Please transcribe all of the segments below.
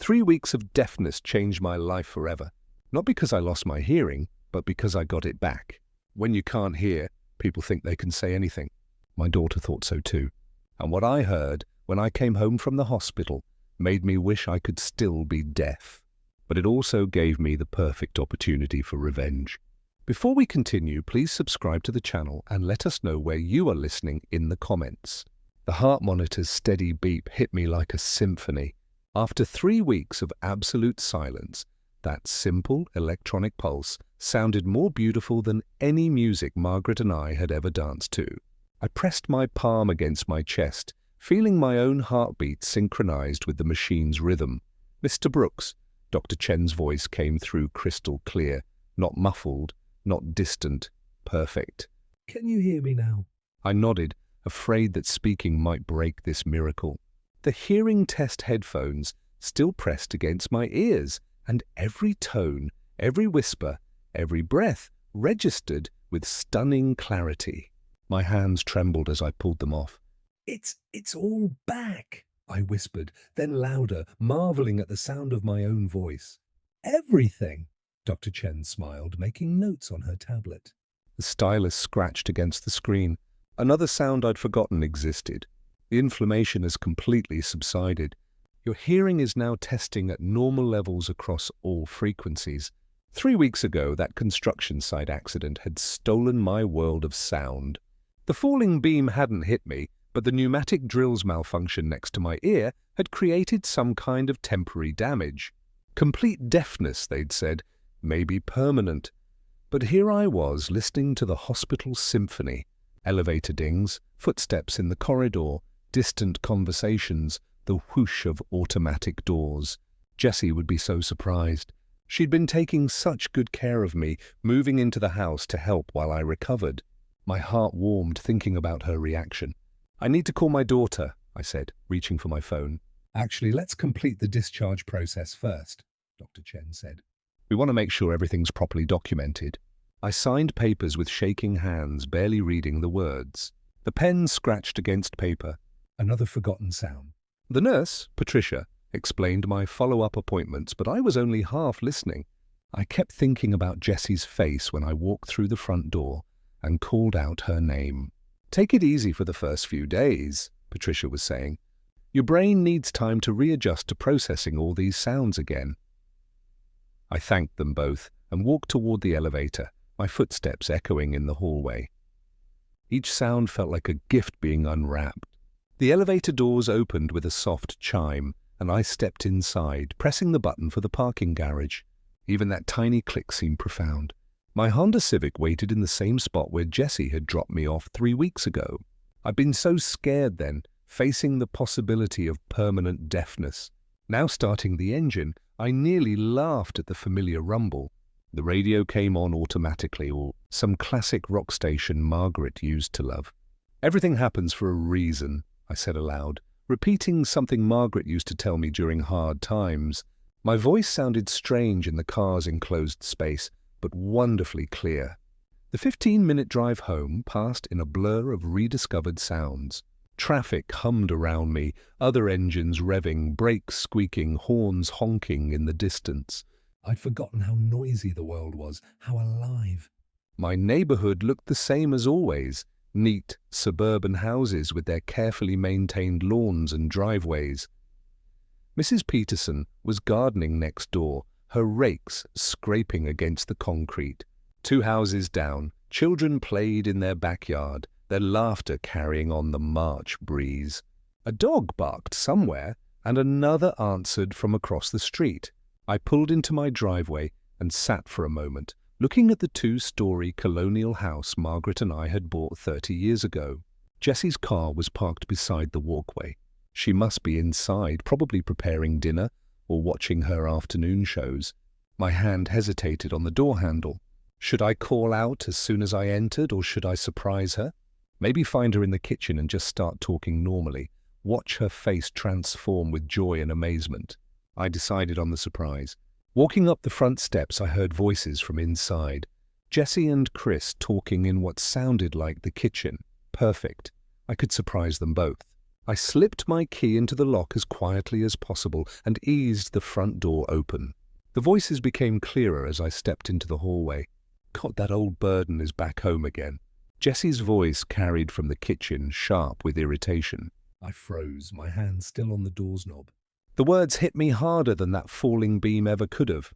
3 weeks of deafness changed my life forever. Not because I lost my hearing, but because I got it back. When you can't hear, people think they can say anything. My daughter thought so too. And what I heard when I came home from the hospital made me wish I could still be deaf. But it also gave me the perfect opportunity for revenge. Before we continue, please subscribe to the channel and let us know where you are listening in the comments. The heart monitor's steady beep hit me like a symphony. After 3 weeks of absolute silence, that simple electronic pulse sounded more beautiful than any music Margaret and I had ever danced to. I pressed my palm against my chest, feeling my own heartbeat synchronized with the machine's rhythm. "Mr. Brooks," Dr. Chen's voice came through crystal clear, not muffled, not distant, perfect. "Can you hear me now?" I nodded, afraid that speaking might break this miracle. The hearing test headphones still pressed against my ears, and every tone, every whisper, every breath registered with stunning clarity. My hands trembled as I pulled them off. It's all back," I whispered, then louder, marveling at the sound of my own voice. "Everything," Dr. Chen smiled, making notes on her tablet. The stylus scratched against the screen. Another sound I'd forgotten existed. The inflammation has completely subsided. Your hearing is now testing at normal levels across all frequencies. 3 weeks ago, that construction site accident had stolen my world of sound. The falling beam hadn't hit me, but the pneumatic drill's malfunction next to my ear had created some kind of temporary damage. Complete deafness, they'd said, maybe permanent. But here I was, listening to the hospital symphony. Elevator dings, footsteps in the corridor, distant conversations, the whoosh of automatic doors. Jessie would be so surprised. She'd been taking such good care of me, moving into the house to help while I recovered. My heart warmed thinking about her reaction. "I need to call my daughter," I said, reaching for my phone. "Actually, let's complete the discharge process first," Dr. Chen said. "We want to make sure everything's properly documented." I signed papers with shaking hands, barely reading the words. The pen scratched against paper. Another forgotten sound. The nurse, Patricia, explained my follow-up appointments, but I was only half listening. I kept thinking about Jessie's face when I walked through the front door and called out her name. "Take it easy for the first few days," Patricia was saying. "Your brain needs time to readjust to processing all these sounds again." I thanked them both and walked toward the elevator, my footsteps echoing in the hallway. Each sound felt like a gift being unwrapped. The elevator doors opened with a soft chime, and I stepped inside, pressing the button for the parking garage. Even that tiny click seemed profound. My Honda Civic waited in the same spot where Jessie had dropped me off 3 weeks ago. I'd been so scared then, facing the possibility of permanent deafness. Now starting the engine, I nearly laughed at the familiar rumble. The radio came on automatically, or some classic rock station Margaret used to love. "Everything happens for a reason," I said aloud, repeating something Margaret used to tell me during hard times. My voice sounded strange in the car's enclosed space, but wonderfully clear. The 15-minute drive home passed in a blur of rediscovered sounds. Traffic hummed around me, other engines revving, brakes squeaking, horns honking in the distance. I'd forgotten how noisy the world was, how alive. My neighborhood looked the same as always. Neat, suburban houses with their carefully maintained lawns and driveways. Mrs. Peterson was gardening next door, her rakes scraping against the concrete. 2 houses down, children played in their backyard, their laughter carrying on the March breeze. A dog barked somewhere, and another answered from across the street. I pulled into my driveway and sat for a moment, looking at the 2-story colonial house Margaret and I had bought 30 years ago. Jessie's car was parked beside the walkway. She must be inside, probably preparing dinner or watching her afternoon shows. My hand hesitated on the door handle. Should I call out as soon as I entered, or should I surprise her? Maybe find her in the kitchen and just start talking normally, watch her face transform with joy and amazement. I decided on the surprise. Walking up the front steps, I heard voices from inside. Jessie and Chris talking in what sounded like the kitchen. Perfect. I could surprise them both. I slipped my key into the lock as quietly as possible and eased the front door open. The voices became clearer as I stepped into the hallway. God, that old burden is back home again. Jessie's voice carried from the kitchen, sharp with irritation. I froze, my hand still on the door's knob. The words hit me harder than that falling beam ever could have.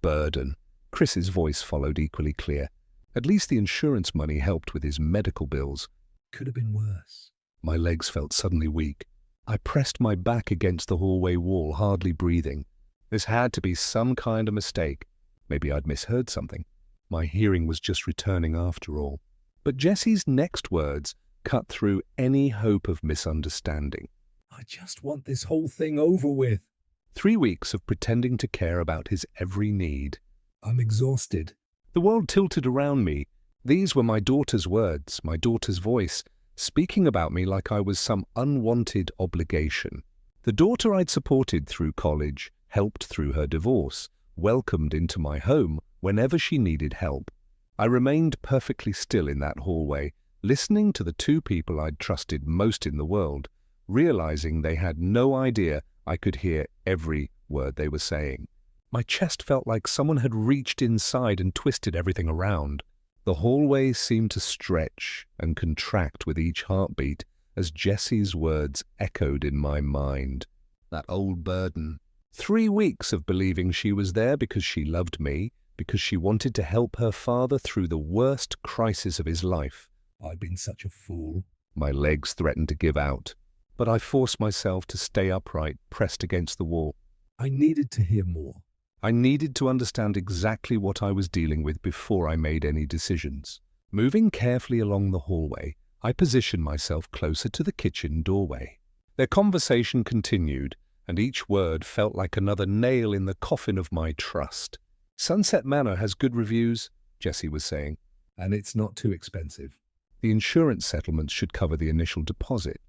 Burden. Chris's voice followed, equally clear. At least the insurance money helped with his medical bills. Could have been worse. My legs felt suddenly weak. I pressed my back against the hallway wall, hardly breathing. This had to be some kind of mistake. Maybe I'd misheard something. My hearing was just returning after all. But Jessie's next words cut through any hope of misunderstanding. I just want this whole thing over with. 3 weeks of pretending to care about his every need. I'm exhausted. The world tilted around me. These were my daughter's words, my daughter's voice, speaking about me like I was some unwanted obligation. The daughter I'd supported through college, helped through her divorce, welcomed into my home whenever she needed help. I remained perfectly still in that hallway, listening to the two people I'd trusted most in the world, realizing they had no idea I could hear every word they were saying. My chest felt like someone had reached inside and twisted everything around. The hallway seemed to stretch and contract with each heartbeat as Jessie's words echoed in my mind. That old burden. 3 weeks of believing she was there because she loved me, because she wanted to help her father through the worst crisis of his life. I've been such a fool. My legs threatened to give out, but I forced myself to stay upright, pressed against the wall. I needed to hear more. I needed to understand exactly what I was dealing with before I made any decisions. Moving carefully along the hallway, I positioned myself closer to the kitchen doorway. Their conversation continued, and each word felt like another nail in the coffin of my trust. Sunset Manor has good reviews, Jessie was saying. And it's not too expensive. The insurance settlements should cover the initial deposit.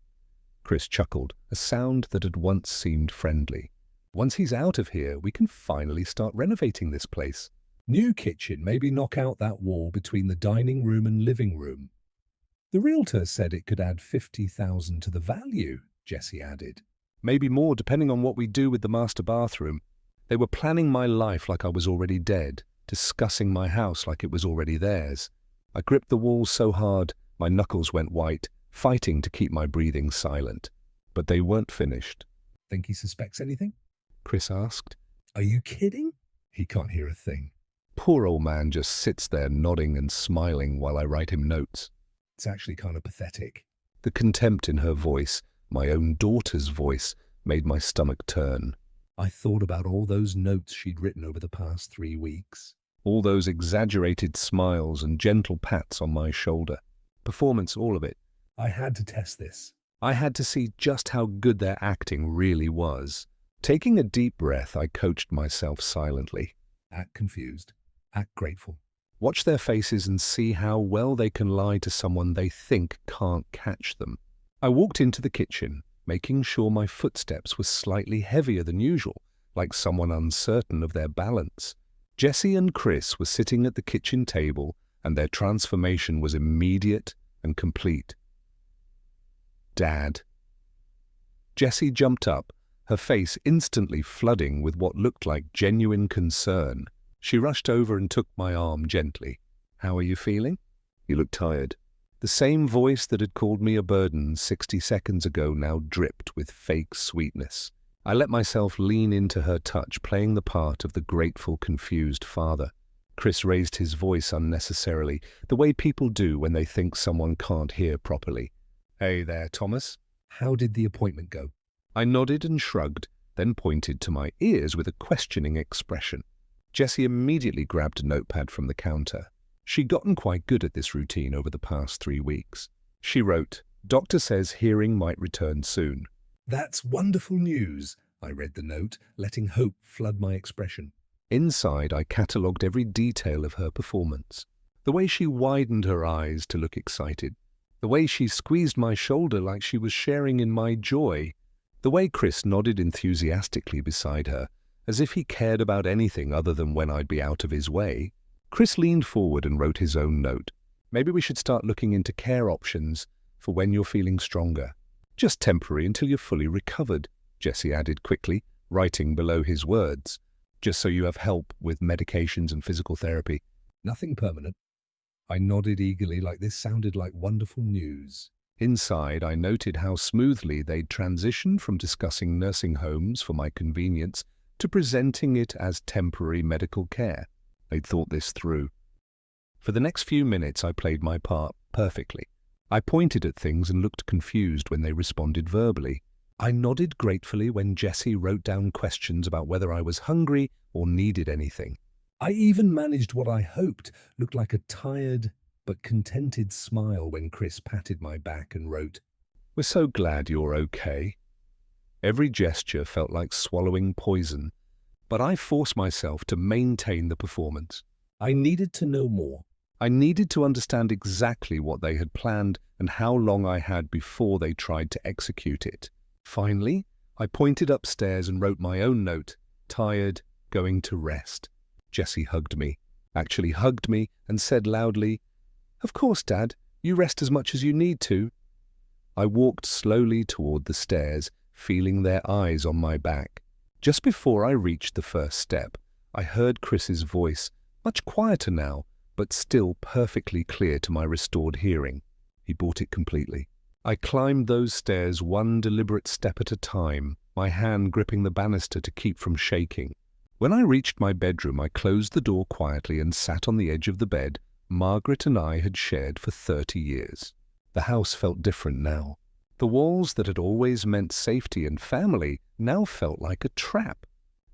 Chris chuckled, a sound that had once seemed friendly. Once he's out of here, we can finally start renovating this place. New kitchen, maybe knock out that wall between the dining room and living room. The realtor said it could add 50,000 to the value, Jessie added. Maybe more, depending on what we do with the master bathroom. They were planning my life like I was already dead, discussing my house like it was already theirs. I gripped the wall so hard, my knuckles went white, fighting to keep my breathing silent. But they weren't finished. Think he suspects anything? Chris asked. Are you kidding? He can't hear a thing. Poor old man just sits there nodding and smiling while I write him notes. It's actually kind of pathetic. The contempt in her voice, my own daughter's voice, made my stomach turn. I thought about all those notes she'd written over the past 3 weeks. All those exaggerated smiles and gentle pats on my shoulder. Performance, all of it. I had to test this. I had to see just how good their acting really was. Taking a deep breath, I coached myself silently. Act confused. Act grateful. Watch their faces and see how well they can lie to someone they think can't catch them. I walked into the kitchen, making sure my footsteps were slightly heavier than usual, like someone uncertain of their balance. Jessie and Chris were sitting at the kitchen table, and their transformation was immediate and complete. Dad. Jessie jumped up, her face instantly flooding with what looked like genuine concern. She rushed over and took my arm gently. How are you feeling? You look tired. The same voice that had called me a burden 60 seconds ago now dripped with fake sweetness. I let myself lean into her touch, playing the part of the grateful, confused father. Chris raised his voice unnecessarily, the way people do when they think someone can't hear properly. Hey there, Thomas. How did the appointment go? I nodded and shrugged, then pointed to my ears with a questioning expression. Jessie immediately grabbed a notepad from the counter. She'd gotten quite good at this routine over the past 3 weeks. She wrote, "Doctor says hearing might return soon." That's wonderful news. I read the note, letting hope flood my expression. Inside, I catalogued every detail of her performance. The way she widened her eyes to look excited. The way she squeezed my shoulder like she was sharing in my joy. The way Chris nodded enthusiastically beside her, as if he cared about anything other than when I'd be out of his way. Chris leaned forward and wrote his own note. Maybe we should start looking into care options for when you're feeling stronger. Just temporary until you're fully recovered, Jesse added quickly, writing below his words. Just so you have help with medications and physical therapy. Nothing permanent. I nodded eagerly like this sounded like wonderful news. Inside, I noted how smoothly they'd transitioned from discussing nursing homes for my convenience to presenting it as temporary medical care. They'd thought this through. For the next few minutes, I played my part perfectly. I pointed at things and looked confused when they responded verbally. I nodded gratefully when Jesse wrote down questions about whether I was hungry or needed anything. I even managed what I hoped looked like a tired but contented smile when Chris patted my back and wrote, "We're so glad you're okay." Every gesture felt like swallowing poison, but I forced myself to maintain the performance. I needed to know more. I needed to understand exactly what they had planned and how long I had before they tried to execute it. Finally, I pointed upstairs and wrote my own note, tired, going to rest. Jesse hugged me, actually hugged me, and said loudly, "Of course, Dad, you rest as much as you need to." I walked slowly toward the stairs, feeling their eyes on my back. Just before I reached the first step, I heard Chris's voice, much quieter now, but still perfectly clear to my restored hearing. He bought it completely. I climbed those stairs one deliberate step at a time, my hand gripping the banister to keep from shaking. When I reached my bedroom, I closed the door quietly and sat on the edge of the bed Margaret and I had shared for 30 years. The house felt different now. The walls that had always meant safety and family now felt like a trap.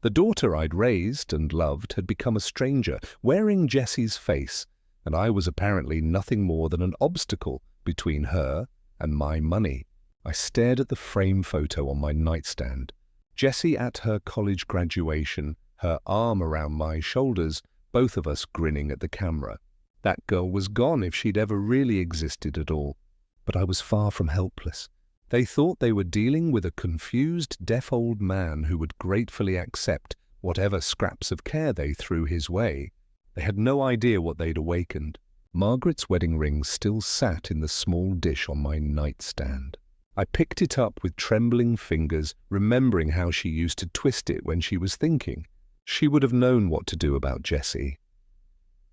The daughter I'd raised and loved had become a stranger, wearing Jesse's face, and I was apparently nothing more than an obstacle between her and my money. I stared at the frame photo on my nightstand. Jessie at her college graduation, her arm around my shoulders, both of us grinning at the camera. That girl was gone if she'd ever really existed at all. But I was far from helpless. They thought they were dealing with a confused, deaf old man who would gratefully accept whatever scraps of care they threw his way. They had no idea what they'd awakened. Margaret's wedding ring still sat in the small dish on my nightstand. I picked it up with trembling fingers, remembering how she used to twist it when she was thinking. She would have known what to do about Jessie.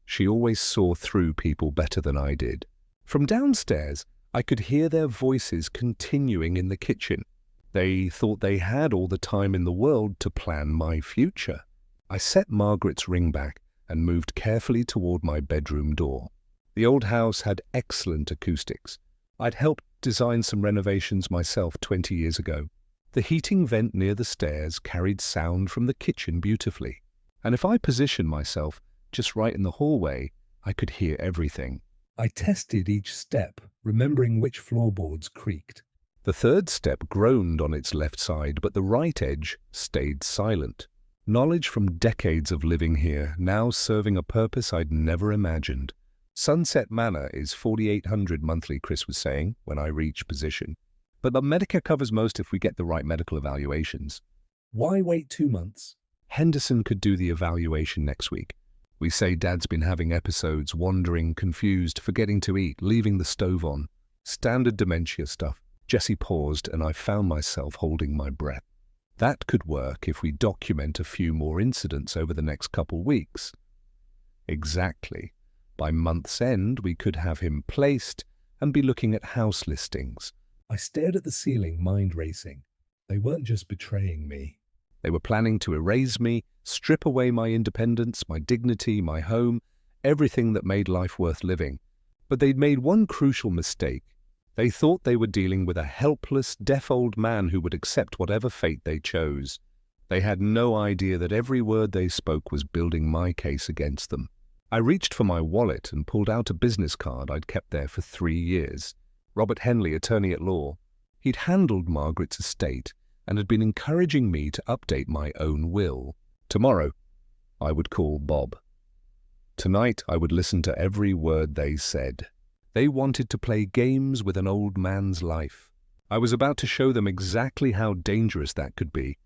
She always saw through people better than I did. From downstairs, I could hear their voices continuing in the kitchen. They thought they had all the time in the world to plan my future. I set Margaret's ring back and moved carefully toward my bedroom door. The old house had excellent acoustics. I'd helped design some renovations myself 20 years ago. The heating vent near the stairs carried sound from the kitchen beautifully. And if I positioned myself just right in the hallway, I could hear everything. I tested each step, remembering which floorboards creaked. The third step groaned on its left side, but the right edge stayed silent. Knowledge from decades of living here, now serving a purpose I'd never imagined. Sunset Manor is $4,800 monthly, Chris was saying, when I reached position. But the Medicare covers most if we get the right medical evaluations. Why wait 2 months? Henderson could do the evaluation next week. We say Dad's been having episodes, wandering, confused, forgetting to eat, leaving the stove on. Standard dementia stuff. Jessie paused, and I found myself holding my breath. That could work if we document a few more incidents over the next couple weeks. Exactly. By month's end, we could have him placed and be looking at house listings. I stared at the ceiling, mind racing. They weren't just betraying me. They were planning to erase me, strip away my independence, my dignity, my home, everything that made life worth living. But they'd made one crucial mistake. They thought they were dealing with a helpless, deaf old man who would accept whatever fate they chose. They had no idea that every word they spoke was building my case against them. I reached for my wallet and pulled out a business card I'd kept there for 3 years. Robert Henley, attorney at law. He'd handled Margaret's estate and had been encouraging me to update my own will. Tomorrow, I would call Bob. Tonight, I would listen to every word they said. They wanted to play games with an old man's life. I was about to show them exactly how dangerous that could be.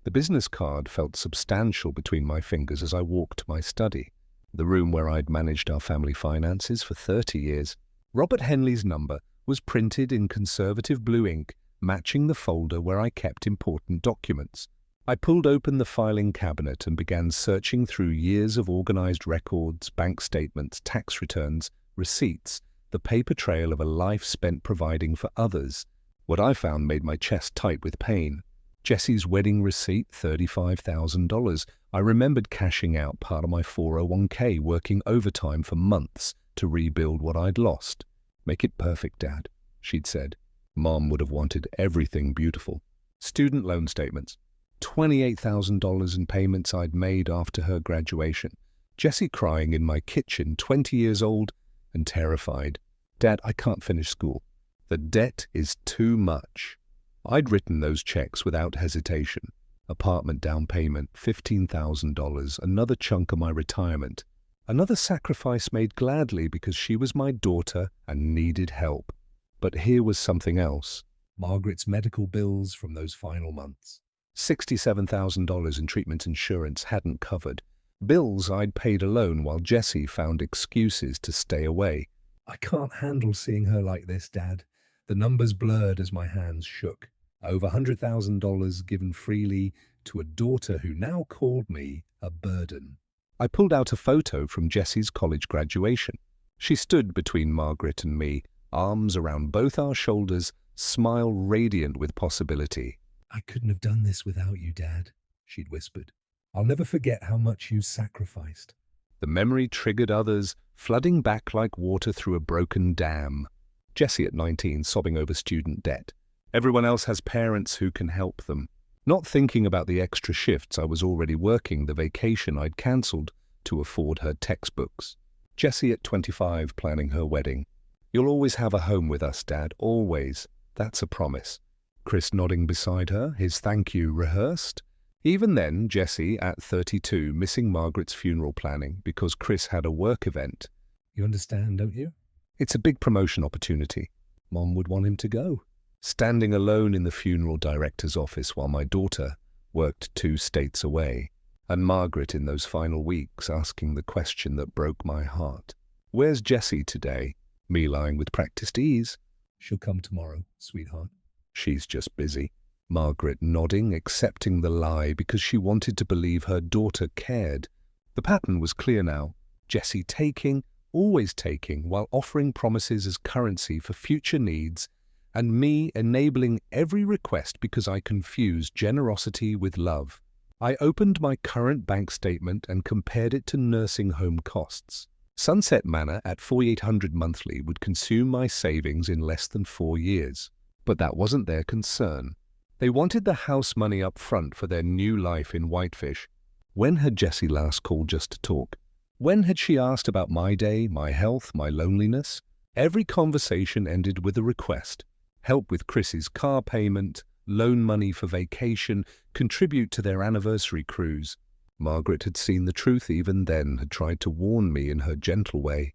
The business card felt substantial between my fingers as I walked to my study, the room where I'd managed our family finances for 30 years. Robert Henley's number was printed in conservative blue ink matching the folder where I kept important documents. I pulled open the filing cabinet and began searching through years of organized records, bank statements, tax returns, receipts, the paper trail of a life spent providing for others. What I found made my chest tight with pain. Jessie's wedding receipt, $35,000. I remembered cashing out part of my 401k, working overtime for months to rebuild what I'd lost. "Make it perfect, Dad," she'd said. Mom would have wanted everything beautiful. Student loan statements. $28,000 in payments I'd made after her graduation. Jessie crying in my kitchen, 20 years old and terrified. "Dad, I can't finish school. The debt is too much." I'd written those checks without hesitation. Apartment down payment, $15,000, another chunk of my retirement. Another sacrifice made gladly because she was my daughter and needed help. But here was something else. Margaret's medical bills from those final months. $67,000 in treatment insurance hadn't covered. Bills I'd paid alone while Jessie found excuses to stay away. "I can't handle seeing her like this, Dad." The numbers blurred as my hands shook. Over $100,000 given freely to a daughter who now called me a burden. I pulled out a photo from Jessie's college graduation. She stood between Margaret and me, arms around both our shoulders, smile radiant with possibility. "I couldn't have done this without you, Dad," she'd whispered. "I'll never forget how much you sacrificed." The memory triggered others, flooding back like water through a broken dam. Jessie at 19, sobbing over student debt. Everyone else has parents who can help them. Not thinking about the extra shifts I was already working, the vacation I'd cancelled to afford her textbooks. Jessie at 25, planning her wedding. "You'll always have a home with us, Dad, always. That's a promise." Chris nodding beside her, his thank you rehearsed. Even then, Jessie at 32, missing Margaret's funeral planning because Chris had a work event. "You understand, don't you?" It's a big promotion opportunity. Mom would want him to go. Standing alone in the funeral director's office while my daughter worked 2 states away, and Margaret in those final weeks asking the question that broke my heart. "Where's Jessie today?" Me lying with practiced ease. "She'll come tomorrow, sweetheart." "She's just busy." Margaret nodding, accepting the lie because she wanted to believe her daughter cared. The pattern was clear now. Jessie taking, always taking, while offering promises as currency for future needs, and me enabling every request because I confused generosity with love. I opened my current bank statement and compared it to nursing home costs. Sunset Manor at $4,800 monthly would consume my savings in less than 4 years. But that wasn't their concern. They wanted the house money up front for their new life in Whitefish. When had Jessie last called just to talk? When had she asked about my day, my health, my loneliness? Every conversation ended with a request. Help with Chris's car payment, loan money for vacation, contribute to their anniversary cruise. Margaret had seen the truth even then, had tried to warn me in her gentle way.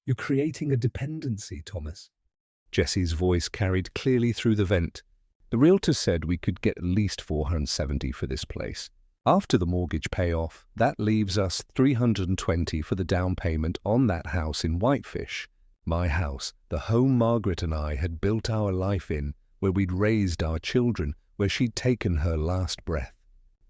"You're creating a dependency, Thomas." Jessie's voice carried clearly through the vent. The realtor said we could get at least $470 for this place. After the mortgage payoff, that leaves us $320 for the down payment on that house in Whitefish. My house, the home Margaret and I had built our life in, where we'd raised our children, where she'd taken her last breath.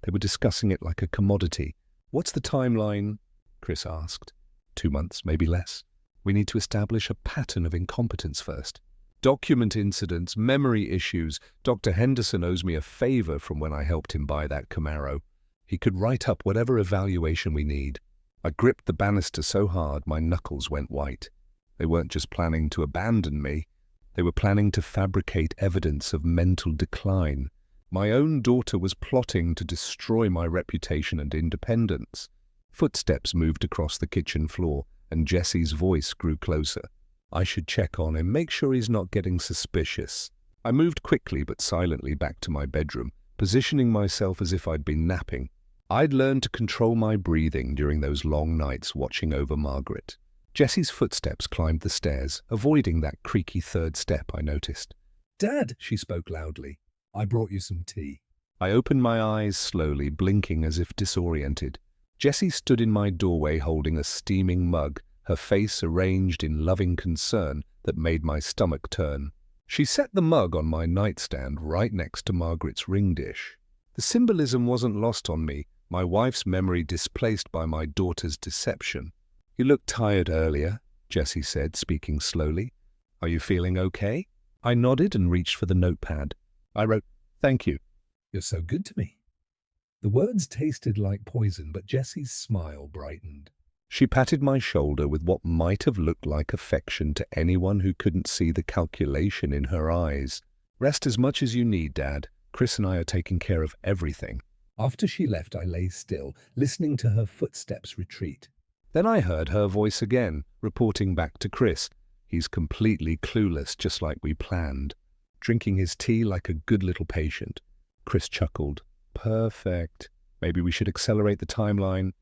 They were discussing it like a commodity. "What's the timeline?" Chris asked. 2 months, maybe less. We need to establish a pattern of incompetence first. Document incidents, memory issues. Dr. Henderson owes me a favor from when I helped him buy that Camaro. He could write up whatever evaluation we need. I gripped the banister so hard my knuckles went white. They weren't just planning to abandon me. They were planning to fabricate evidence of mental decline. My own daughter was plotting to destroy my reputation and independence. Footsteps moved across the kitchen floor, and Jessie's voice grew closer. I should check on him, make sure he's not getting suspicious. I moved quickly but silently back to my bedroom, positioning myself as if I'd been napping. I'd learned to control my breathing during those long nights watching over Margaret. Jessie's footsteps climbed the stairs, avoiding that creaky third step I noticed. "Dad," she spoke loudly, "I brought you some tea." I opened my eyes slowly, blinking as if disoriented. Jessie stood in my doorway holding a steaming mug, her face arranged in loving concern that made my stomach turn. She set the mug on my nightstand right next to Margaret's ring dish. The symbolism wasn't lost on me, my wife's memory displaced by my daughter's deception. "You looked tired earlier," Jessie said, speaking slowly. "Are you feeling okay?" I nodded and reached for the notepad. I wrote, "Thank you." "You're so good to me." The words tasted like poison, but Jessie's smile brightened. She patted my shoulder with what might have looked like affection to anyone who couldn't see the calculation in her eyes. "Rest as much as you need, Dad. Chris and I are taking care of everything." After she left, I lay still, listening to her footsteps retreat. Then I heard her voice again, reporting back to Chris. "He's completely clueless, just like we planned. Drinking his tea like a good little patient." Chris chuckled. "Perfect. Maybe we should accelerate the timeline,"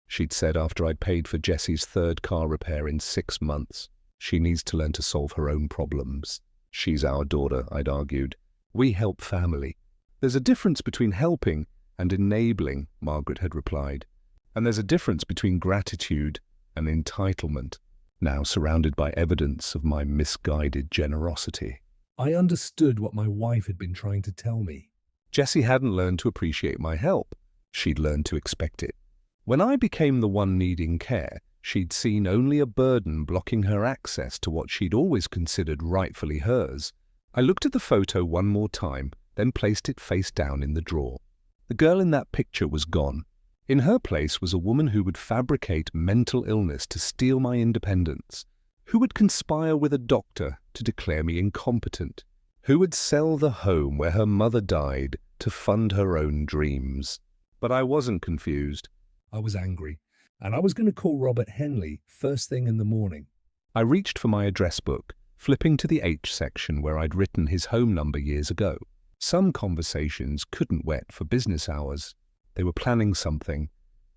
she'd said after I'd paid for Jessie's third car repair in 6 months. "She needs to learn to solve her own problems." "She's our daughter," I'd argued. "We help family." "There's a difference between helping and enabling," Margaret had replied. "And there's a difference between gratitude and entitlement," now surrounded by evidence of my misguided generosity. I understood what my wife had been trying to tell me. Jessie hadn't learned to appreciate my help. She'd learned to expect it. When I became the one needing care, she'd seen only a burden blocking her access to what she'd always considered rightfully hers. I looked at the photo one more time, then placed it face down in the drawer. The girl in that picture was gone. In her place was a woman who would fabricate mental illness to steal my independence, who would conspire with a doctor to declare me incompetent, who would sell the home where her mother died to fund her own dreams. But I wasn't confused. I was angry, and I was going to call Robert Henley first thing in the morning. I reached for my address book, flipping to the H section where I'd written his home number years ago. Some conversations couldn't wait for business hours. They were planning something,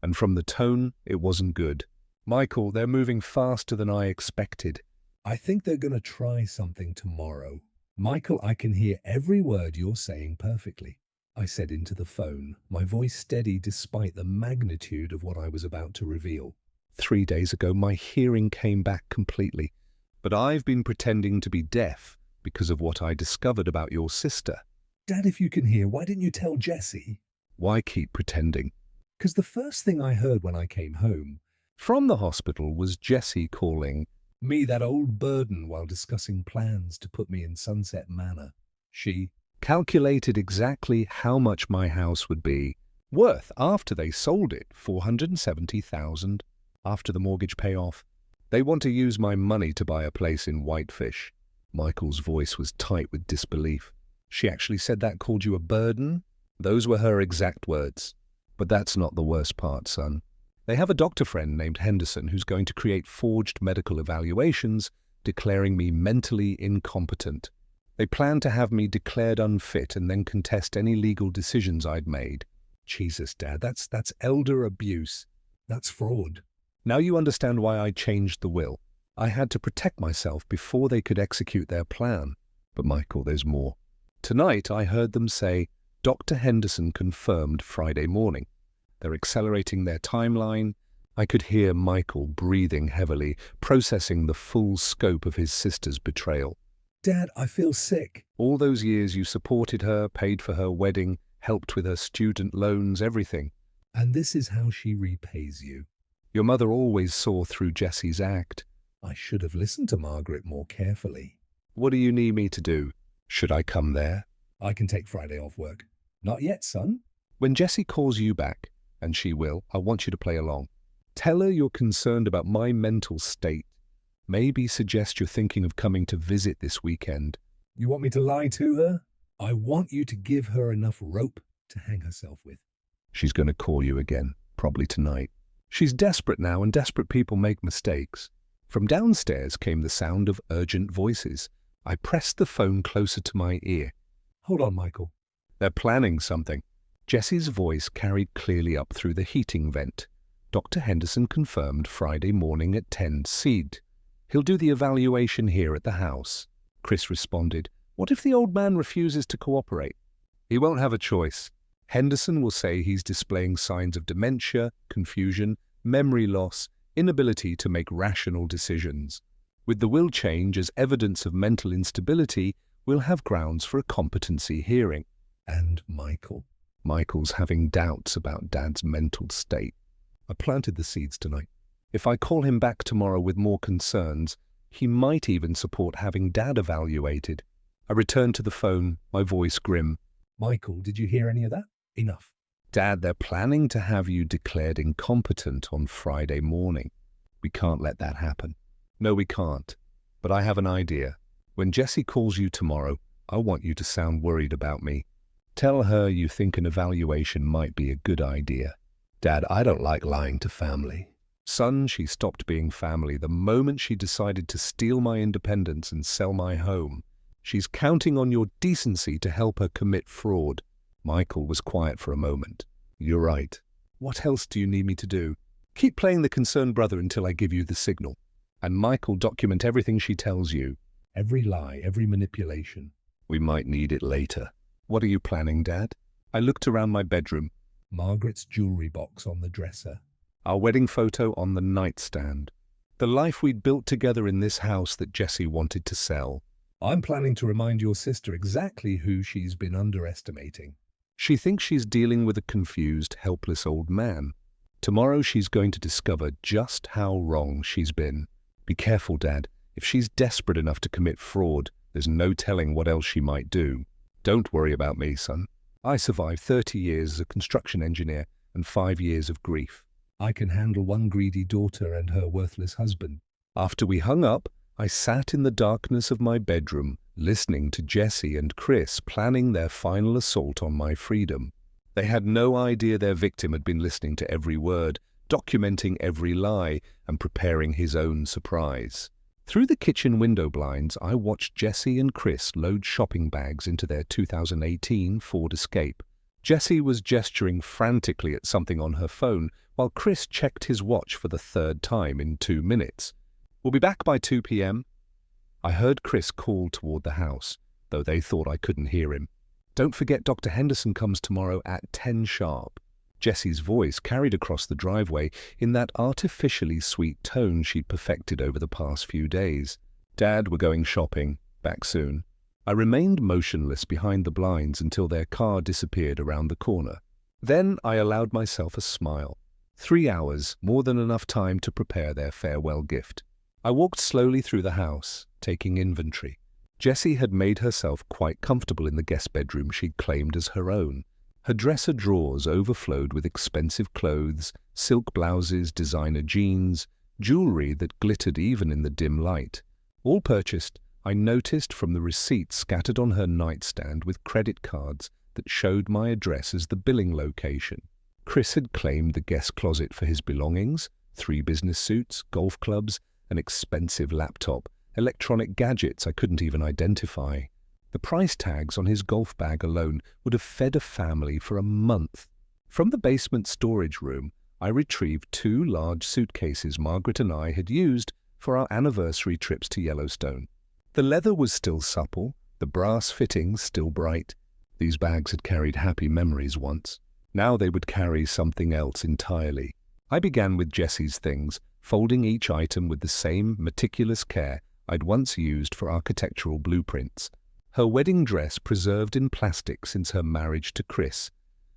and from the tone, it wasn't good. "Michael, they're moving faster than I expected." I think they're going to try something tomorrow. Michael, I can hear every word you're saying perfectly, I said into the phone, my voice steady despite the magnitude of what I was about to reveal. 3 days ago, my hearing came back completely, but I've been pretending to be deaf because of what I discovered about your sister. Dad, if you can hear, why didn't you tell Jessie? Why keep pretending? Because the first thing I heard when I came home From the hospital was Jessie calling me that old burden while discussing plans to put me in Sunset Manor. She calculated exactly how much my house would be worth after they sold it, $470,000 after the mortgage payoff. They want to use my money to buy a place in Whitefish. Michael's voice was tight with disbelief. "She actually said that, called you a burden?" Those were her exact words. But that's not the worst part, son. They have a doctor friend named Henderson who's going to create forged medical evaluations declaring me mentally incompetent. They plan to have me declared unfit and then contest any legal decisions I'd made. Jesus, Dad, that's elder abuse. That's fraud. Now you understand why I changed the will. I had to protect myself before they could execute their plan. But Michael, there's more. Tonight I heard them say, "Dr. Henderson confirmed Friday morning." They're accelerating their timeline. I could hear Michael breathing heavily, processing the full scope of his sister's betrayal. Dad, I feel sick. All those years you supported her, paid for her wedding, helped with her student loans, everything. And this is how she repays you. Your mother always saw through Jessie's act. I should have listened to Margaret more carefully. What do you need me to do? Should I come there? I can take Friday off work. Not yet, son. When Jessie calls you back, and she will, I want you to play along. Tell her you're concerned about my mental state. Maybe suggest you're thinking of coming to visit this weekend. You want me to lie to her? I want you to give her enough rope to hang herself with. She's going to call you again, probably tonight. She's desperate now, and desperate people make mistakes. From downstairs came the sound of urgent voices. I pressed the phone closer to my ear. Hold on, Michael. They're planning something. Jessie's voice carried clearly up through the heating vent. Dr. Henderson confirmed Friday morning at 10 CED. He'll do the evaluation here at the house. Chris responded, "What if the old man refuses to cooperate?" "He won't have a choice. Henderson will say he's displaying signs of dementia, confusion, memory loss, inability to make rational decisions. With the will change as evidence of mental instability, we'll have grounds for a competency hearing. And Michael? Michael's having doubts about Dad's mental state. I planted the seeds tonight. If I call him back tomorrow with more concerns, he might even support having Dad evaluated. I returned to the phone, my voice grim. Michael, did you hear any of that? Enough. Dad, they're planning to have you declared incompetent on Friday morning. We can't let that happen. No, we can't. But I have an idea. When Jessie calls you tomorrow, I want you to sound worried about me. Tell her you think an evaluation might be a good idea. Dad, I don't like lying to family. Son, she stopped being family the moment she decided to steal my independence and sell my home. She's counting on your decency to help her commit fraud. Michael was quiet for a moment. You're right. What else do you need me to do? Keep playing the concerned brother until I give you the signal. And Michael, document everything she tells you. Every lie, every manipulation. We might need it later. What are you planning, Dad? I looked around my bedroom. Margaret's jewelry box on the dresser. Our wedding photo on the nightstand. The life we'd built together in this house that Jessie wanted to sell. I'm planning to remind your sister exactly who she's been underestimating. She thinks she's dealing with a confused, helpless old man. Tomorrow she's going to discover just how wrong she's been. Be careful, Dad. If she's desperate enough to commit fraud, there's no telling what else she might do. Don't worry about me, son. I survived 30 years as a construction engineer and 5 years of grief. I can handle one greedy daughter and her worthless husband. After we hung up, I sat in the darkness of my bedroom, listening to Jessie and Chris planning their final assault on my freedom. They had no idea their victim had been listening to every word, documenting every lie, and preparing his own surprise. Through the kitchen window blinds, I watched Jessie and Chris load shopping bags into their 2018 Ford Escape. Jessie was gesturing frantically at something on her phone, while Chris checked his watch for the third time in 2 minutes. We'll be back by 2 p.m. I heard Chris call toward the house, though they thought I couldn't hear him. Don't forget Dr. Henderson comes tomorrow at 10 sharp. Jessie's voice carried across the driveway in that artificially sweet tone she'd perfected over the past few days. Dad, we're going shopping. Back soon. I remained motionless behind the blinds until their car disappeared around the corner. Then I allowed myself a smile. 3 hours, more than enough time to prepare their farewell gift. I walked slowly through the house, taking inventory. Jessie had made herself quite comfortable in the guest bedroom she'd claimed as her own. Her dresser drawers overflowed with expensive clothes, silk blouses, designer jeans, jewelry that glittered even in the dim light. All purchased, I noticed from the receipts scattered on her nightstand with credit cards that showed my address as the billing location. Chris had claimed the guest closet for his belongings, 3 business suits, golf clubs, an expensive laptop, electronic gadgets I couldn't even identify. The price tags on his golf bag alone would have fed a family for a month. From the basement storage room, I retrieved 2 large suitcases Margaret and I had used for our anniversary trips to Yellowstone. The leather was still supple, the brass fittings still bright. These bags had carried happy memories once. Now they would carry something else entirely. I began with Jessie's things, folding each item with the same meticulous care I'd once used for architectural blueprints. Her wedding dress preserved in plastic since her marriage to Chris.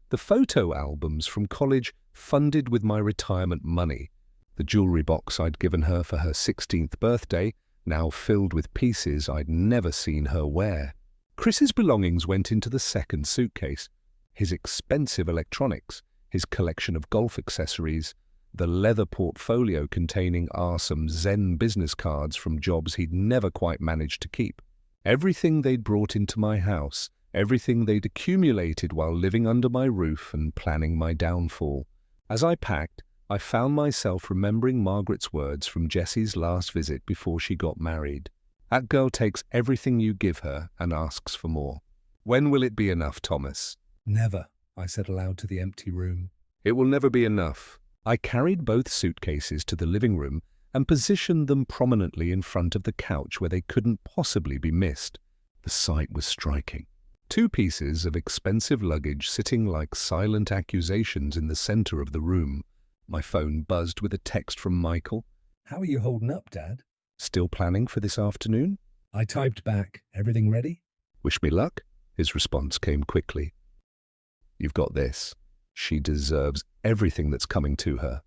The photo albums from college funded with my retirement money. The jewelry box I'd given her for her 16th birthday, now filled with pieces I'd never seen her wear. Chris's belongings went into the second suitcase. His expensive electronics, his collection of golf accessories, the leather portfolio containing some Zen business cards from jobs he'd never quite managed to keep. Everything they'd brought into my house, everything they'd accumulated while living under my roof and planning my downfall. As I packed, I found myself remembering Margaret's words from Jessie's last visit before she got married. That girl takes everything you give her and asks for more. When will it be enough, Thomas? Never, I said aloud to the empty room. It will never be enough. I carried both suitcases to the living room and positioned them prominently in front of the couch where they couldn't possibly be missed. The sight was striking. 2 pieces of expensive luggage sitting like silent accusations in the center of the room. My phone buzzed with a text from Michael. How are you holding up, Dad? Still planning for this afternoon? I typed back, everything ready? Wish me luck? His response came quickly. You've got this. She deserves everything that's coming to her.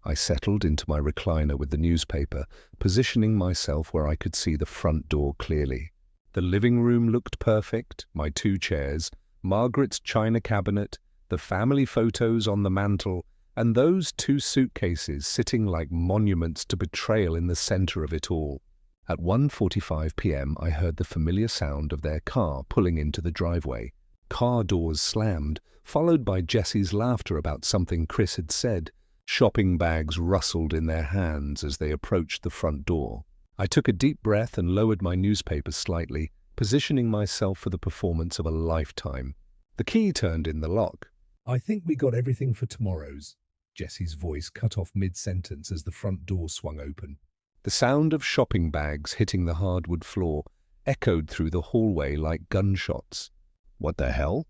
I settled into my recliner with the newspaper, positioning myself where I could see the front door clearly. The living room looked perfect, my 2 chairs, Margaret's china cabinet, the family photos on the mantel, and those 2 suitcases sitting like monuments to betrayal in the center of it all. At 1:45 p.m. I heard the familiar sound of their car pulling into the driveway. Car doors slammed, followed by Jessie's laughter about something Chris had said. Shopping bags rustled in their hands as they approached the front door. I took a deep breath and lowered my newspaper slightly, positioning myself for the performance of a lifetime. The key turned in the lock. I think we got everything for tomorrow's. Jessie's voice cut off mid-sentence as the front door swung open. The sound of shopping bags hitting the hardwood floor echoed through the hallway like gunshots. What the hell?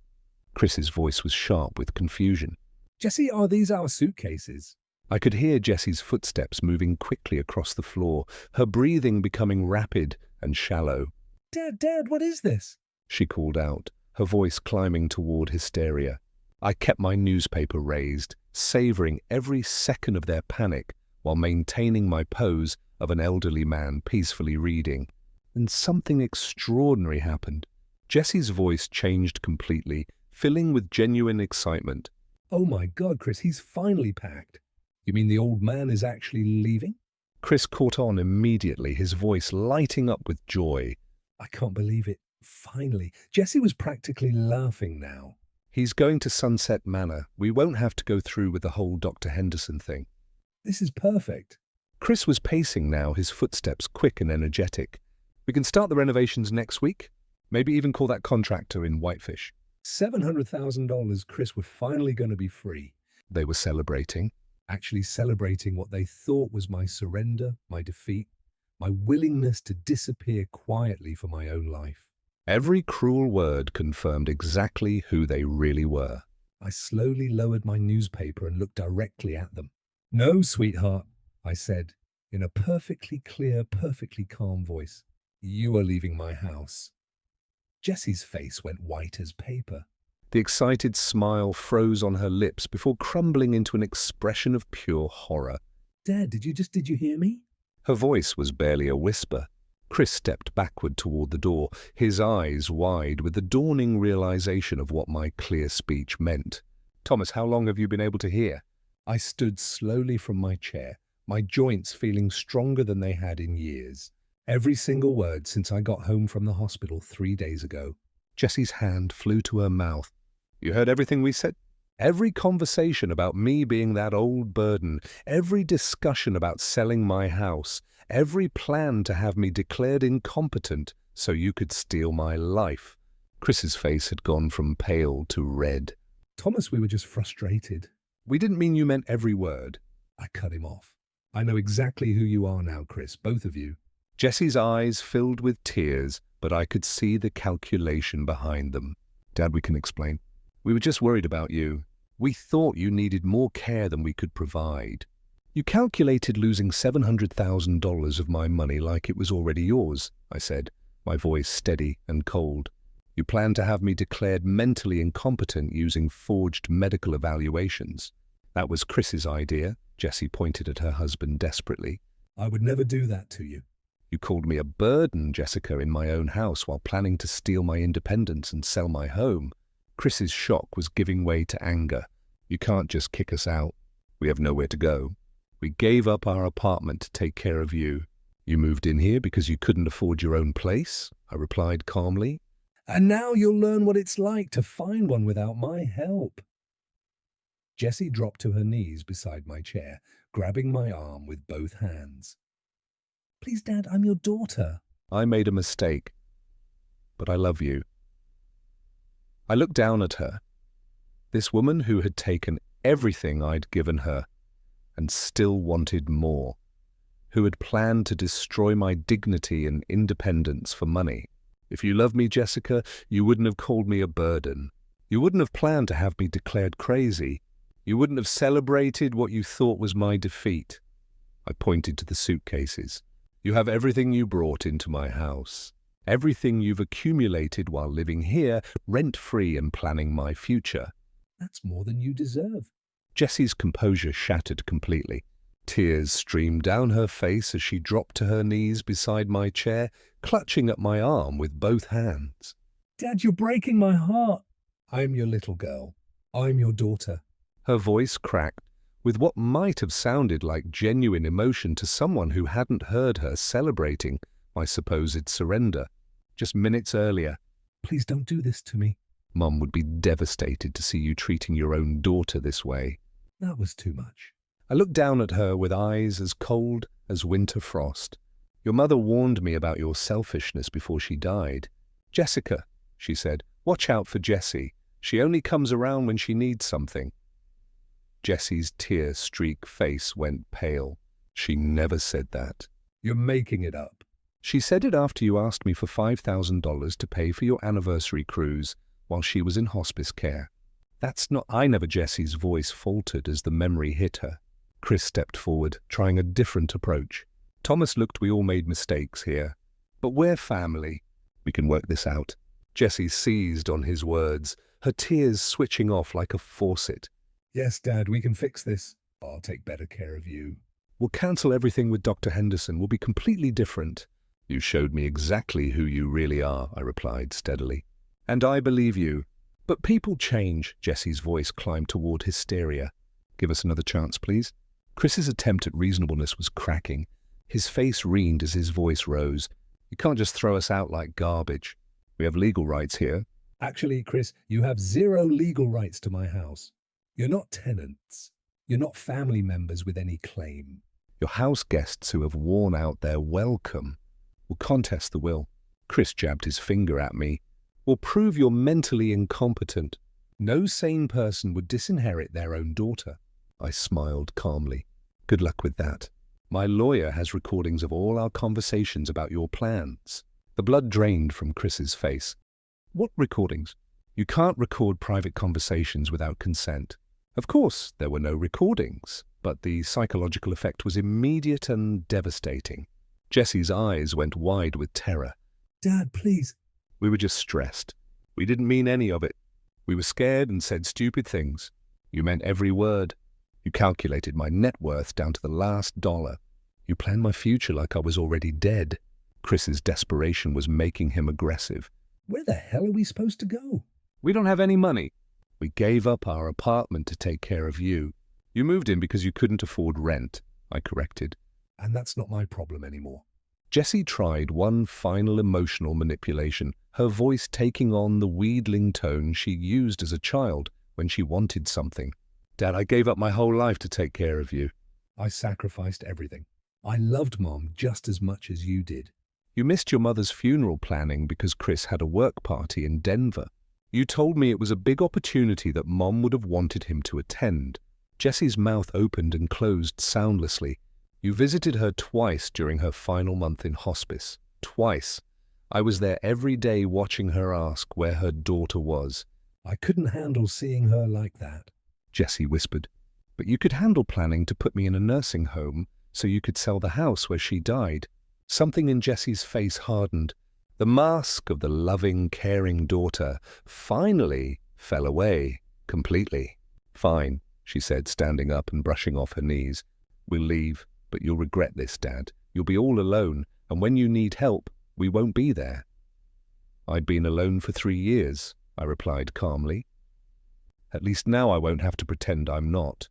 Chris's voice was sharp with confusion. Jessie, are these our suitcases? I could hear Jessie's footsteps moving quickly across the floor, her breathing becoming rapid and shallow. Dad, what is this? She called out, her voice climbing toward hysteria. I kept my newspaper raised, savoring every second of their panic while maintaining my pose of an elderly man peacefully reading. And something extraordinary happened. Jessie's voice changed completely, filling with genuine excitement. Oh my God, Chris, he's finally packed. You mean the old man is actually leaving? Chris caught on immediately, his voice lighting up with joy. I can't believe it. Finally. Jessie was practically laughing now. He's going to Sunset Manor. We won't have to go through with the whole Dr. Henderson thing. This is perfect. Chris was pacing now, his footsteps quick and energetic. We can start the renovations next week. Maybe even call that contractor in Whitefish. $700,000, Chris, were finally going to be free. They were celebrating. Actually celebrating what they thought was my surrender, my defeat, my willingness to disappear quietly for my own life. Every cruel word confirmed exactly who they really were. I slowly lowered my newspaper and looked directly at them. No, sweetheart, I said, in a perfectly clear, perfectly calm voice. You are leaving my house. Jessie's face went white as paper. The excited smile froze on her lips before crumbling into an expression of pure horror. Dad, did you hear me? Her voice was barely a whisper. Chris stepped backward toward the door, his eyes wide with the dawning realization of what my clear speech meant. Thomas, how long have you been able to hear? I stood slowly from my chair, my joints feeling stronger than they had in years. Every single word since I got home from the hospital 3 days ago. Jessie's hand flew to her mouth. You heard everything we said? Every conversation about me being that old burden, every discussion about selling my house, every plan to have me declared incompetent so you could steal my life. Chris's face had gone from pale to red. Thomas, we were just frustrated. We didn't mean you meant every word. I cut him off. I know exactly who you are now, Chris, both of you. Jessie's eyes filled with tears, but I could see the calculation behind them. Dad, we can explain. We were just worried about you. We thought you needed more care than we could provide. You calculated losing $700,000 of my money like it was already yours, I said, my voice steady and cold. You planned to have me declared mentally incompetent using forged medical evaluations. That was Chris's idea, Jessie pointed at her husband desperately. I would never do that to you. You called me a burden, Jessica, in my own house while planning to steal my independence and sell my home. Chris's shock was giving way to anger. You can't just kick us out. We have nowhere to go. We gave up our apartment to take care of you. You moved in here because you couldn't afford your own place, I replied calmly. And now you'll learn what it's like to find one without my help. Jessie dropped to her knees beside my chair, grabbing my arm with both hands. Please, Dad, I'm your daughter. I made a mistake, but I love you. I looked down at her, this woman who had taken everything I'd given her and still wanted more, who had planned to destroy my dignity and independence for money. If you loved me, Jessica, you wouldn't have called me a burden. You wouldn't have planned to have me declared crazy. You wouldn't have celebrated what you thought was my defeat. I pointed to the suitcases. You have everything you brought into my house. Everything you've accumulated while living here, rent-free and planning my future. That's more than you deserve. Jessie's composure shattered completely. Tears streamed down her face as she dropped to her knees beside my chair, clutching at my arm with both hands. Dad, you're breaking my heart. I'm your little girl. I'm your daughter. Her voice cracked, with what might have sounded like genuine emotion to someone who hadn't heard her celebrating my supposed surrender just minutes earlier. Please don't do this to me. Mum would be devastated to see you treating your own daughter this way. That was too much. I looked down at her with eyes as cold as winter frost. Your mother warned me about your selfishness before she died. Jessica, she said, watch out for Jessie. She only comes around when she needs something. Jessie's tear-streaked face went pale. She never said that. You're making it up. She said it after you asked me for $5,000 to pay for your anniversary cruise while she was in hospice care. That's not... I never... Jessie's voice faltered as the memory hit her. Chris stepped forward, trying a different approach. Thomas looked, we all made mistakes here. But we're family. We can work this out. Jessie seized on his words, her tears switching off like a faucet. Yes, Dad, we can fix this. I'll take better care of you. We'll cancel everything with Dr. Henderson. We'll be completely different. You showed me exactly who you really are, I replied steadily. And I believe you. But people change. Jessie's voice climbed toward hysteria. Give us another chance, please. Chris's attempt at reasonableness was cracking. His face reened as his voice rose. You can't just throw us out like garbage. We have legal rights here. Actually, Chris, you have zero legal rights to my house. You're not tenants. You're not family members with any claim. Your house guests who have worn out their welcome will contest the will. Chris jabbed his finger at me. Will prove you're mentally incompetent. No sane person would disinherit their own daughter. I smiled calmly. Good luck with that. My lawyer has recordings of all our conversations about your plans. The blood drained from Chris's face. What recordings? You can't record private conversations without consent. Of course, there were no recordings, but the psychological effect was immediate and devastating. Jessie's eyes went wide with terror. Dad, please. We were just stressed. We didn't mean any of it. We were scared and said stupid things. You meant every word. You calculated my net worth down to the last dollar. You planned my future like I was already dead. Chris's desperation was making him aggressive. Where the hell are we supposed to go? We don't have any money. We gave up our apartment to take care of you. You moved in because you couldn't afford rent, I corrected. And that's not my problem anymore. Jessie tried one final emotional manipulation, her voice taking on the wheedling tone she used as a child when she wanted something. Dad, I gave up my whole life to take care of you. I sacrificed everything. I loved Mom just as much as you did. You missed your mother's funeral planning because Chris had a work party in Denver. You told me it was a big opportunity that Mom would have wanted him to attend. Jessie's mouth opened and closed soundlessly. You visited her twice during her final month in hospice. Twice. I was there every day watching her ask where her daughter was. I couldn't handle seeing her like that, Jessie whispered. But you could handle planning to put me in a nursing home so you could sell the house where she died. Something in Jessie's face hardened. The mask of the loving, caring daughter finally fell away completely. Fine, she said, standing up and brushing off her knees. We'll leave, but you'll regret this, Dad. You'll be all alone, and when you need help, we won't be there. I'd been alone for 3 years, I replied calmly. At least now I won't have to pretend I'm not.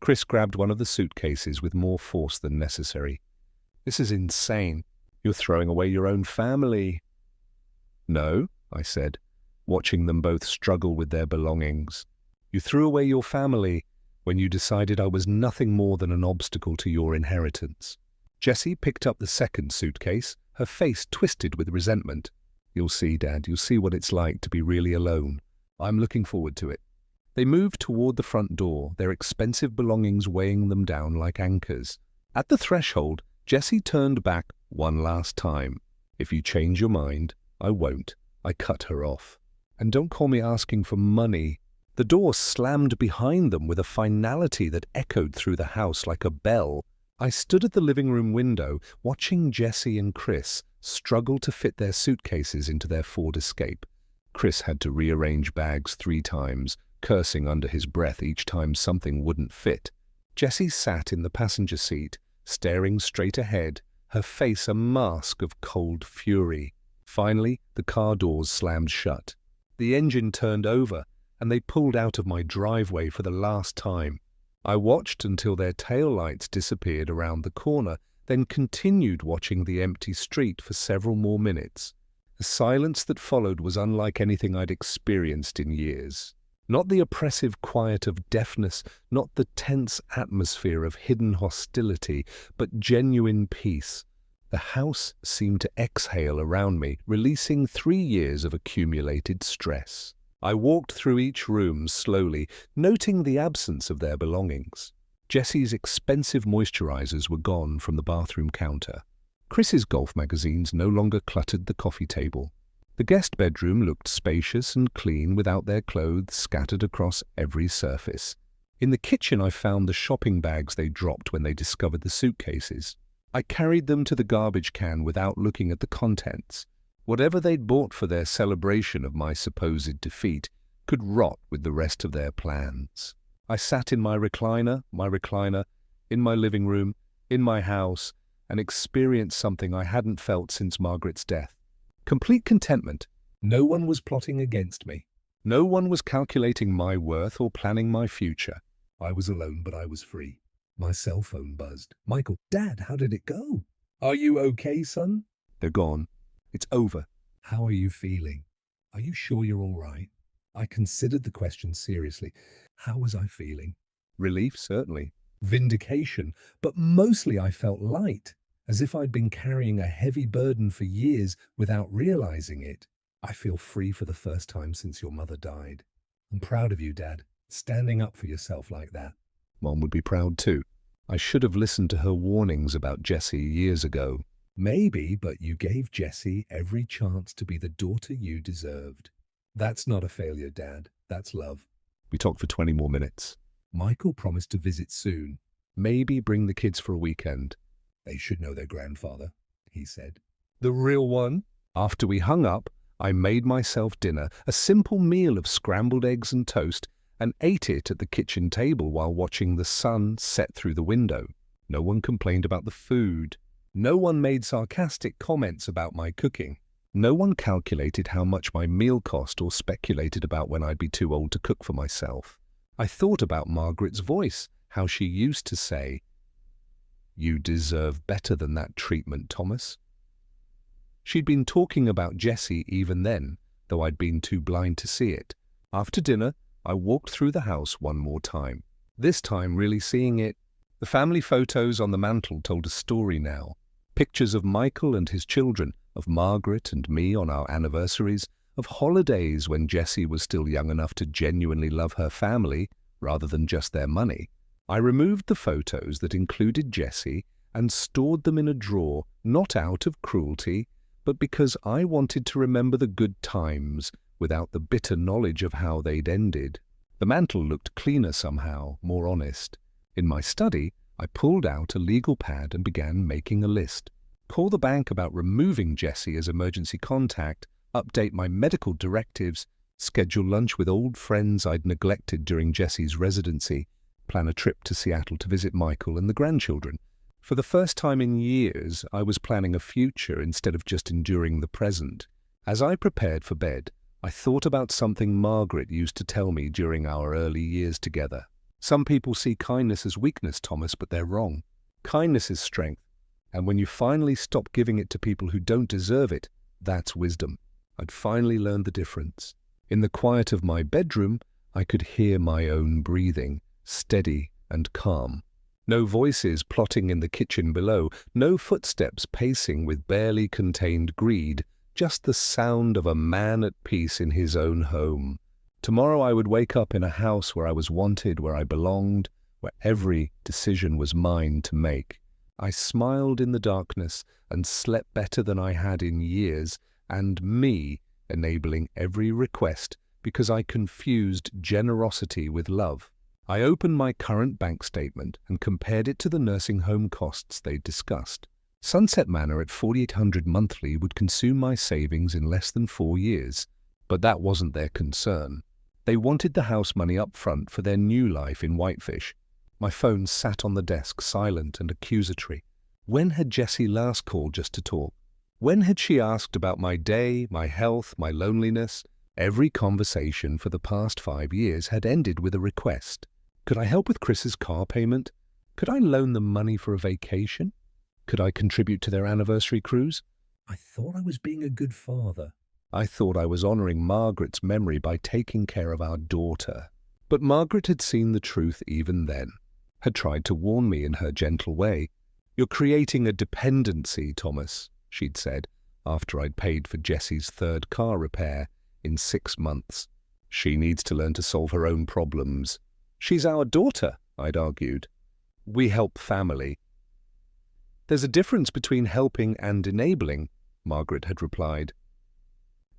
Chris grabbed one of the suitcases with more force than necessary. This is insane. You're throwing away your own family. No, I said, watching them both struggle with their belongings. You threw away your family when you decided I was nothing more than an obstacle to your inheritance. Jessie picked up the second suitcase, her face twisted with resentment. You'll see, Dad, you'll see what it's like to be really alone. I'm looking forward to it. They moved toward the front door, their expensive belongings weighing them down like anchors. At the threshold, Jessie turned back one last time. If you change your mind, I won't. I cut her off. And don't call me asking for money. The door slammed behind them with a finality that echoed through the house like a bell. I stood at the living room window, watching Jessie and Chris struggled to fit their suitcases into their Ford Escape. Chris had to rearrange bags 3 times, cursing under his breath each time something wouldn't fit. Jessie sat in the passenger seat, staring straight ahead, her face a mask of cold fury. Finally, the car doors slammed shut. The engine turned over, and they pulled out of my driveway for the last time. I watched until their taillights disappeared around the corner, then continued watching the empty street for several more minutes. The silence that followed was unlike anything I'd experienced in years. Not the oppressive quiet of deafness, not the tense atmosphere of hidden hostility, but genuine peace. The house seemed to exhale around me, releasing 3 years of accumulated stress. I walked through each room slowly, noting the absence of their belongings. Jessie's expensive moisturizers were gone from the bathroom counter. Chris's golf magazines no longer cluttered the coffee table. The guest bedroom looked spacious and clean without their clothes scattered across every surface. In the kitchen I found the shopping bags they dropped when they discovered the suitcases. I carried them to the garbage can without looking at the contents. Whatever they'd bought for their celebration of my supposed defeat could rot with the rest of their plans. I sat in my recliner, in my living room, in my house, and experienced something I hadn't felt since Margaret's death. Complete contentment. No one was plotting against me. No one was calculating my worth or planning my future. I was alone, but I was free. My cell phone buzzed. Michael, Dad, how did it go? Are you okay, son? They're gone. It's over. How are you feeling? Are you sure you're all right? I considered the question seriously. How was I feeling? Relief, certainly. Vindication, but mostly I felt light, as if I'd been carrying a heavy burden for years without realizing it. I feel free for the first time since your mother died. I'm proud of you, Dad, standing up for yourself like that. Mom would be proud too. I should have listened to her warnings about Jessie years ago. Maybe, but you gave Jessie every chance to be the daughter you deserved. That's not a failure, Dad. That's love. We talked for 20 more minutes. Michael promised to visit soon. Maybe bring the kids for a weekend. They should know their grandfather, he said. The real one? After we hung up, I made myself dinner, a simple meal of scrambled eggs and toast, and ate it at the kitchen table while watching the sun set through the window. No one complained about the food. No one made sarcastic comments about my cooking. No one calculated how much my meal cost or speculated about when I'd be too old to cook for myself. I thought about Margaret's voice, how she used to say, "You deserve better than that treatment, Thomas." She'd been talking about Jessie even then, though I'd been too blind to see it. After dinner, I walked through the house one more time, this time really seeing it. The family photos on the mantel told a story now. Pictures of Michael and his children, of Margaret and me on our anniversaries, of holidays when Jessie was still young enough to genuinely love her family rather than just their money. I removed the photos that included Jessie and stored them in a drawer, not out of cruelty, but because I wanted to remember the good times without the bitter knowledge of how they'd ended. The mantel looked cleaner somehow, more honest. In my study, I pulled out a legal pad and began making a list. Call the bank about removing Jessie as emergency contact, update my medical directives, schedule lunch with old friends I'd neglected during Jessie's residency, plan a trip to Seattle to visit Michael and the grandchildren. For the first time in years, I was planning a future instead of just enduring the present. As I prepared for bed, I thought about something Margaret used to tell me during our early years together. Some people see kindness as weakness, Thomas, but they're wrong. Kindness is strength, and when you finally stop giving it to people who don't deserve it, that's wisdom. I'd finally learned the difference. In the quiet of my bedroom, I could hear my own breathing, steady and calm. No voices plotting in the kitchen below, no footsteps pacing with barely contained greed, just the sound of a man at peace in his own home. Tomorrow I would wake up in a house where I was wanted, where I belonged, where every decision was mine to make. I smiled in the darkness and slept better than I had in years, and me enabling every request because I confused generosity with love. I opened my current bank statement and compared it to the nursing home costs they'd discussed. Sunset Manor at 4,800 monthly would consume my savings in less than 4 years, but that wasn't their concern. They wanted the house money up front for their new life in Whitefish. My phone sat on the desk, silent and accusatory. When had Jessie last called just to talk? When had she asked about my day, my health, my loneliness? Every conversation for the past 5 years had ended with a request. Could I help with Chris's car payment? Could I loan them money for a vacation? Could I contribute to their anniversary cruise? I thought I was being a good father. I thought I was honoring Margaret's memory by taking care of our daughter. But Margaret had seen the truth even then, had tried to warn me in her gentle way. "You're creating a dependency, Thomas," she'd said, after I'd paid for Jessie's 3rd car repair in 6 months. "She needs to learn to solve her own problems." "She's our daughter," I'd argued. "We help family." "There's a difference between helping and enabling," Margaret had replied.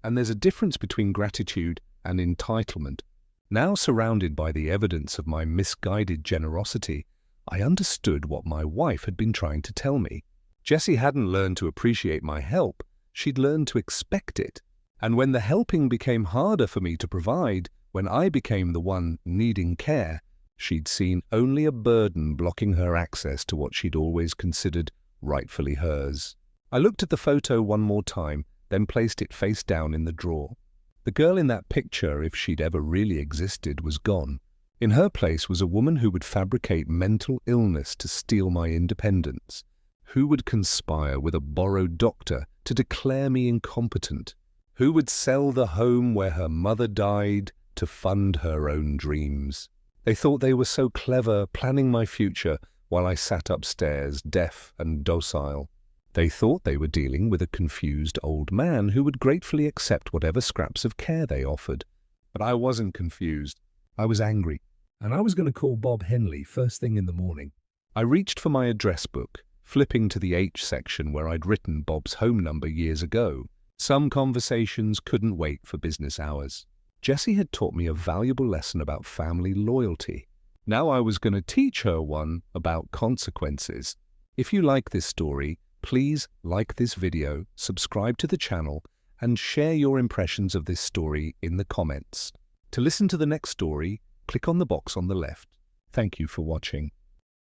"And there's a difference between gratitude and entitlement." Now surrounded by the evidence of my misguided generosity, I understood what my wife had been trying to tell me. Jessie hadn't learned to appreciate my help, she'd learned to expect it. And when the helping became harder for me to provide, when I became the one needing care, she'd seen only a burden blocking her access to what she'd always considered rightfully hers. I looked at the photo one more time, then placed it face down in the drawer. The girl in that picture, if she'd ever really existed, was gone. In her place was a woman who would fabricate mental illness to steal my independence, who would conspire with a borrowed doctor to declare me incompetent, who would sell the home where her mother died to fund her own dreams. They thought they were so clever, planning my future while I sat upstairs, deaf and docile. They thought they were dealing with a confused old man who would gratefully accept whatever scraps of care they offered. But I wasn't confused. I was angry. And I was going to call Bob Henley first thing in the morning. I reached for my address book, flipping to the H section where I'd written Bob's home number years ago. Some conversations couldn't wait for business hours. Jessie had taught me a valuable lesson about family loyalty. Now I was going to teach her one about consequences. If you like this story, please like this video, subscribe to the channel, and share your impressions of this story in the comments. To listen to the next story, click on the box on the left. Thank you for watching.